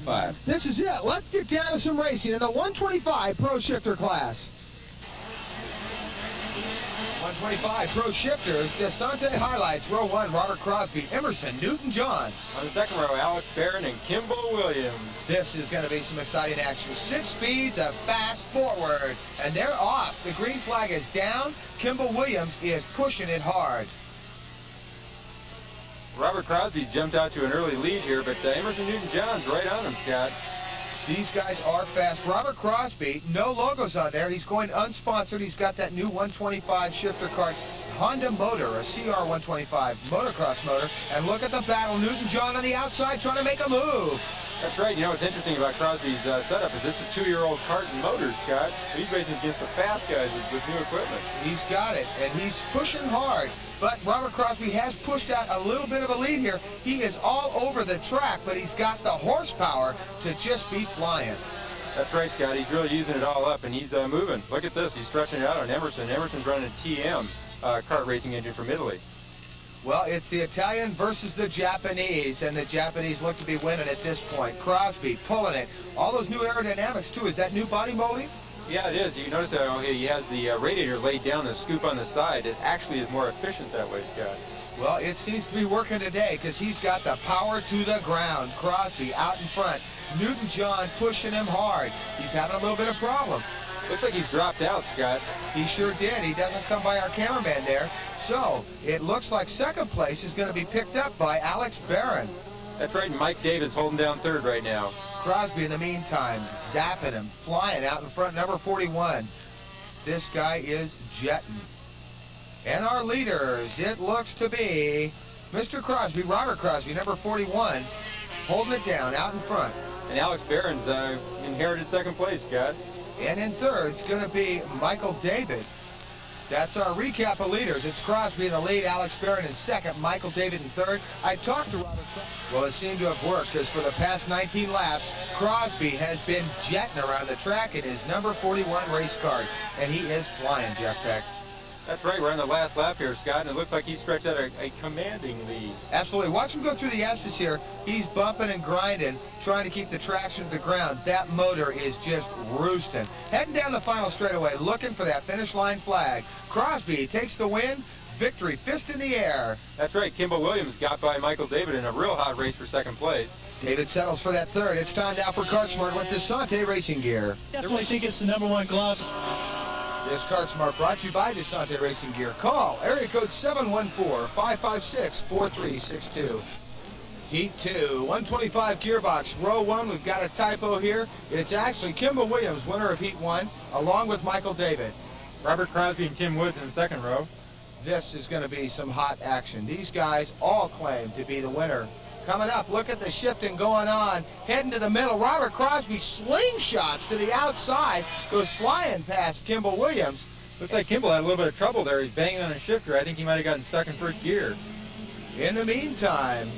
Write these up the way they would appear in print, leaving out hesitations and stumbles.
125. This is it. Let's get down to some racing in the 125 Pro Shifter class. 125 Pro Shifters, Desante highlights, row 1, Robert Crosby, Emerson, Newton-John. On the second row, Alex Barron and Kimball Williams. This is going to be some exciting action. 6 speeds of fast forward, and they're off. The green flag is down. Kimball Williams is pushing it hard. Robert Crosby jumped out to an early lead here, but Emerson Newton-John's right on him, Scott. These guys are fast. Robert Crosby, no logos on there. He's going unsponsored. He's got that new 125 shifter kart, Honda motor, a CR125 motocross motor. And look at the battle. Newton-John on the outside trying to make a move. That's right. You know what's interesting about Crosby's setup is this is a 2-year-old kart and motor, Scott. He's racing against the fast guys with new equipment. He's got it, and he's pushing hard. But Robert Crosby has pushed out a little bit of a lead here. He is all over the track, but he's got the horsepower to just be flying. That's right, Scott. He's really using it all up, and he's moving. Look at this. He's stretching it out on Emerson. Emerson's running a TM kart racing engine from Italy. Well, it's the Italian versus the Japanese, and the Japanese look to be winning at this point. Crosby pulling it. All those new aerodynamics, too. Is that new body molding? Yeah, it is. You notice that he has the radiator laid down, the scoop on the side. It actually is more efficient that way, Scott. Well, it seems to be working today because he's got the power to the ground. Crosby out in front. Newton-John pushing him hard. He's having a little bit of problem. Looks like he's dropped out, Scott. He sure did. He doesn't come by our cameraman there. So it looks like second place is going to be picked up by Alex Barron. That's right. Mike Davis holding down third right now. Crosby in the meantime zapping him, flying out in front, number 41. This guy is jetting. And our leaders, it looks to be Mr. Crosby, Robert Crosby, number 41, holding it down out in front. And Alex Barron's inherited second place, Scott. And in third, it's going to be Michael David. That's our recap of leaders. It's Crosby in the lead, Alex Barron in second, Michael David in third. I talked to Robert Crosby. Well, it seemed to have worked because for the past 19 laps, Crosby has been jetting around the track in his number 41 race car. And he is flying, Jeff Beck. That's right. We're on the last lap here, Scott, and it looks like he's stretched out a commanding lead. Absolutely. Watch him go through the S's here. He's bumping and grinding, trying to keep the traction to the ground. That motor is just roosting. Heading down the final straightaway, looking for that finish line flag. Crosby takes the win. Victory fist in the air. That's right. Kimball Williams got by Michael David in a real hot race for second place. David settles for that third. It's time now for Kart Smart with Desante Racing Gear. Definitely think it's the #1 glove. This Kart Smart brought to you by Desante Racing Gear. Call area code 714-556-4362. Heat 2, 125 gearbox, row 1. We've got a typo here. It's actually Kimball Williams, winner of Heat 1, along with Michael David. Robert Crosby and Tim Woods in the second row. This is going to be some hot action. These guys all claim to be the winner. Coming up, look at the shifting going on. Heading to the middle, Robert Crosby slingshots to the outside, goes flying past Kimball Williams. Looks like Kimball had a little bit of trouble there. He's banging on a shifter. I think he might have gotten stuck in first gear. In the meantime,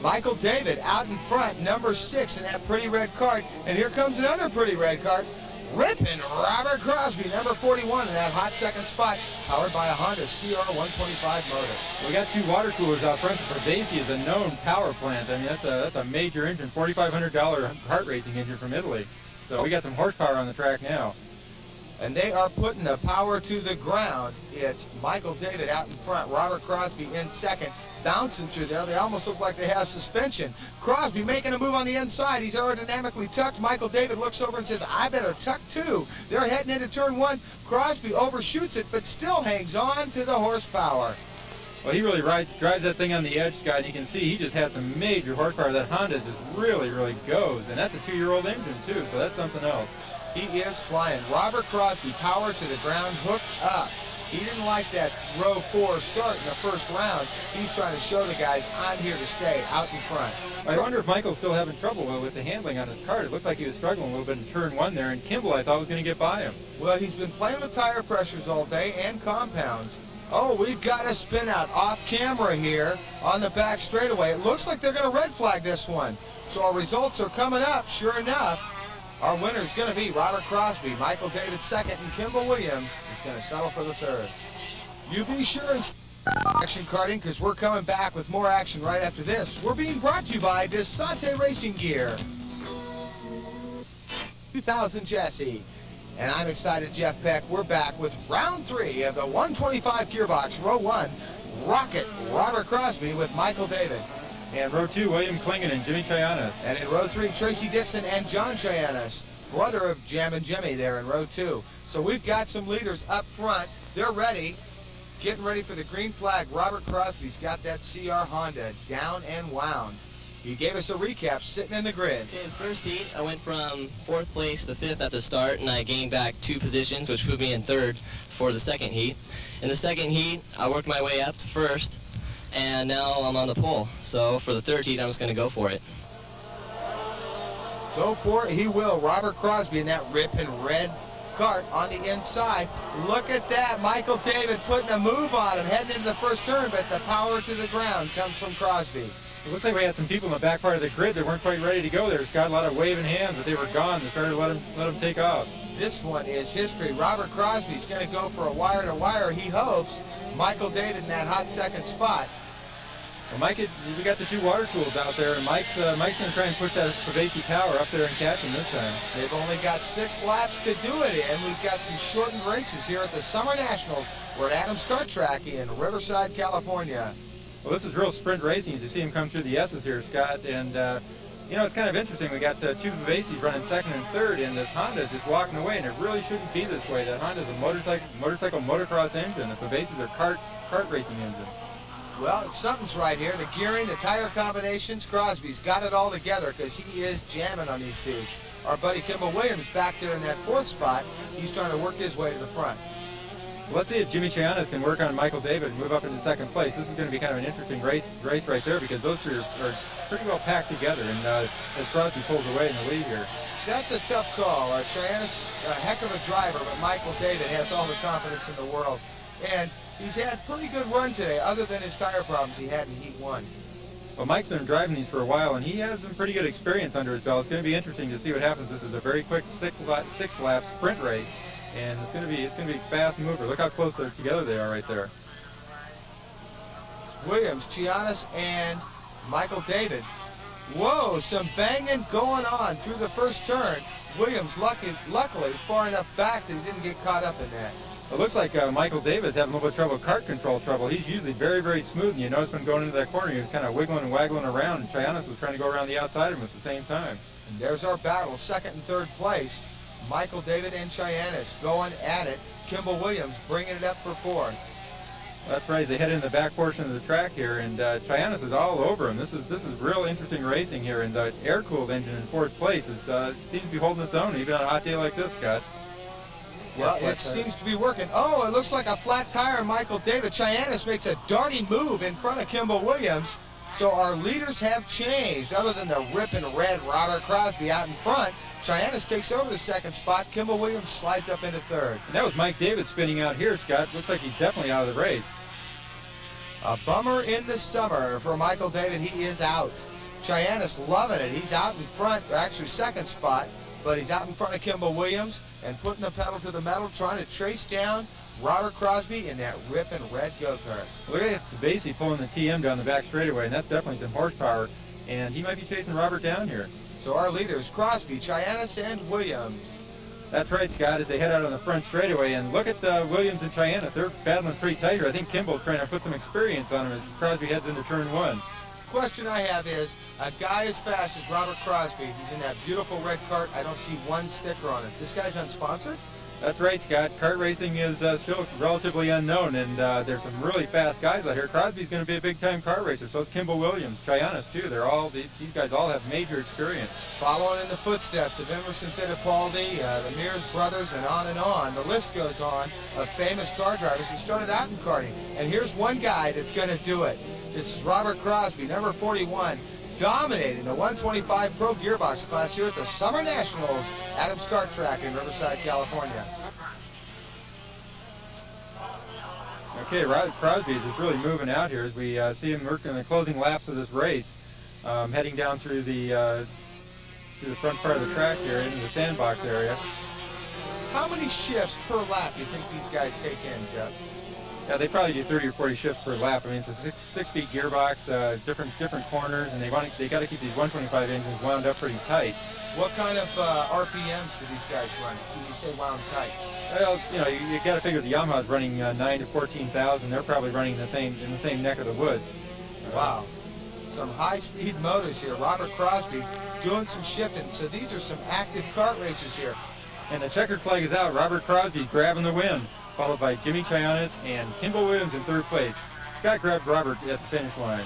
Michael David out in front, number 6 in that pretty red kart. And here comes another pretty red kart. Ripping Robert Crosby, number 41 in that hot second spot, powered by a Honda CR125 motor. We got 2 water coolers out front. Bravesi is a known power plant. I mean, that's a major engine, $4,500 kart racing engine from Italy. So we got some horsepower on the track now. And they are putting the power to the ground. It's Michael David out in front, Robert Crosby in second, bouncing through there. They almost look like they have suspension. Crosby making a move on the inside. He's aerodynamically tucked. Michael David looks over and says, I better tuck too. They're heading into turn 1. Crosby overshoots it, but still hangs on to the horsepower. Well, he really drives that thing on the edge, Scott, and you can see he just had some major horsepower. That Honda just really, really goes, and that's a 2-year-old engine too, so that's something else. He is flying. Robert Crosby, power to the ground, hooked up. He didn't like that row 4 start in the first round. He's trying to show the guys, I'm here to stay, out in front. I wonder if Michael's still having trouble with the handling on his kart. It looked like he was struggling a little bit in turn 1 there, and Kimball, I thought, was going to get by him. Well, he's been playing with tire pressures all day and compounds. Oh, we've got a spin out off camera here on the back straightaway. It looks like they're going to red flag this one. So our results are coming up, sure enough. Our winner is going to be Robert Crosby, Michael David second, and Kimball Williams is going to settle for the third. You be sure and action karting, because we're coming back with more action right after this. We're being brought to you by Desante Racing Gear. 2000 Jesse. And I'm excited, Jeff Peck. We're back with round 3 of the 125 gearbox, row 1, Rocket Robert Crosby with Michael David. And row 2, William Klingen and Jimmy Chayanis. And in row 3, Tracy Dixon and John Chayanis, brother of Jam and Jimmy there in row 2. So we've got some leaders up front. They're ready, getting ready for the green flag. Robert Crosby's got that CR Honda down and wound. He gave us a recap sitting in the grid. In first heat, I went from 4th place to 5th at the start, and I gained back 2 positions, which put me in 3rd for the second heat. In the second heat, I worked my way up to 1st, and now I'm on the pole. So for the 3rd heat, I'm just going to go for it. Go for it, he will. Robert Crosby in that ripping red Kart on the inside. Look at that, Michael David putting a move on him, heading into the first turn, but the power to the ground comes from Crosby. It looks like we had some people in the back part of the grid that weren't quite ready to go there. Scott, a lot of waving hands, but they were gone. They started to let them take off. This one is history. Robert Crosby's going to go for a wire-to-wire, he hopes. Michael David in that hot second spot. Well, Mike, we got the 2 water tools out there, and Mike's going to try and push that pervasive power up there and catch him this time. They've only got 6 laps to do it in. We've got some shortened races here at the Summer Nationals. We're at Adams Kart Track in Riverside, California. Well, this is real sprint racing as you see him come through the S's here, Scott. And, you know, it's kind of interesting. We got 2 Vivaces running 2nd and 3rd, and this Honda is just walking away, and it really shouldn't be this way. That Honda's a motorcycle motocross engine. The Vivaces are kart racing engine. Well, something's right here. The gearing, the tire combinations, Crosby's got it all together because he is jamming on these dudes. Our buddy Kimball Williams back there in that 4th spot. He's trying to work his way to the front. Let's see if Jimmy Chayanis can work on Michael David and move up into 2nd place. This is going to be kind of an interesting race right there because those 3 are pretty well packed together, and as Crosby pulls away in the lead here. That's a tough call. Chayanis, a heck of a driver, but Michael David has all the confidence in the world. And he's had a pretty good run today, other than his tire problems he had in Heat 1. Well, Mike's been driving these for a while, and he has some pretty good experience under his belt. It's going to be interesting to see what happens. This is a very quick 6-lap sprint race. And it's going to be a fast mover. Look how close together they are right there. Williams, Chayanis, and Michael David. Whoa, some banging going on through the first turn. Williams luckily far enough back that he didn't get caught up in that. It looks like Michael David's having a little bit of trouble, kart control trouble. He's usually very, very smooth, and you notice when going into that corner, he was kind of wiggling and waggling around, and Chayanis was trying to go around the outside of him at the same time. And there's our battle, 2nd and 3rd place. Michael David and Chayanis going at it. Kimball Williams bringing it up for 4th. That's right. As they head into the back portion of the track here, and Chayanis is all over him. This is real interesting racing here, and the air-cooled engine in 4th place seems to be holding its own even on a hot day like this, Scott. Well, it seems to be working. Oh, it looks like a flat tire. Michael David. Chayanis makes a darty move in front of Kimball Williams. So our leaders have changed. Other than the ripping red Robert Crosby out in front, Chayanis takes over the 2nd spot. Kimball Williams slides up into 3rd. And that was Mike David spinning out here, Scott. Looks like he's definitely out of the race. A bummer in the summer for Michael David. He is out. Chayanis loving it. He's out in front, actually 2nd spot, but he's out in front of Kimball Williams and putting the pedal to the metal, trying to trace down Robert Crosby in that ripping red go-kart. Look at Vivace pulling the TM down the back straightaway, and that's definitely some horsepower, and he might be chasing Robert down here. So our leaders, Crosby, Chayanis, and Williams. That's right, Scott, as they head out on the front straightaway, and look at Williams and Chayanis. They're battling pretty tight here. I think Kimball's trying to put some experience on him as Crosby heads into turn 1. Question I have is, a guy as fast as Robert Crosby, he's in that beautiful red Kart. I don't see one sticker on it. This guy's unsponsored? That's right, Scott. Kart racing is still relatively unknown, and there's some really fast guys out here. Crosby's going to be a big-time kart racer. So is Kimball Williams, Chayanis too. These guys all have major experience. Following in the footsteps of Emerson Fittipaldi, the Mears brothers, and on and on. The list goes on of famous car drivers who started out in karting. And here's one guy that's going to do it. This is Robert Crosby, number 41. Dominating the 125 Pro Gearbox class here at the Summer Nationals, Adams Kart Track in Riverside, California. Okay, Crosby is just really moving out here as we see him working the closing laps of this race, heading down through the front part of the track here into the sandbox area. How many shifts per lap do you think these guys take in, Jeff? Yeah, they probably do 30 or 40 shifts per lap. I mean, it's a six-speed gearbox, different corners, and they got to keep these 125 engines wound up pretty tight. What kind of RPMs do these guys run? When you say wound tight? Well, you know, you got to figure the Yamaha's running 9 to 14,000. They're probably running in the same neck of the woods. Wow. Some high-speed motors here. Robert Crosby doing some shifting. So these are some active kart racers here. And the checkered flag is out. Robert Crosby grabbing the win, followed by Jimmy Chayanez and Kimball Williams in third place. Scott grabbed Robert at the finish line.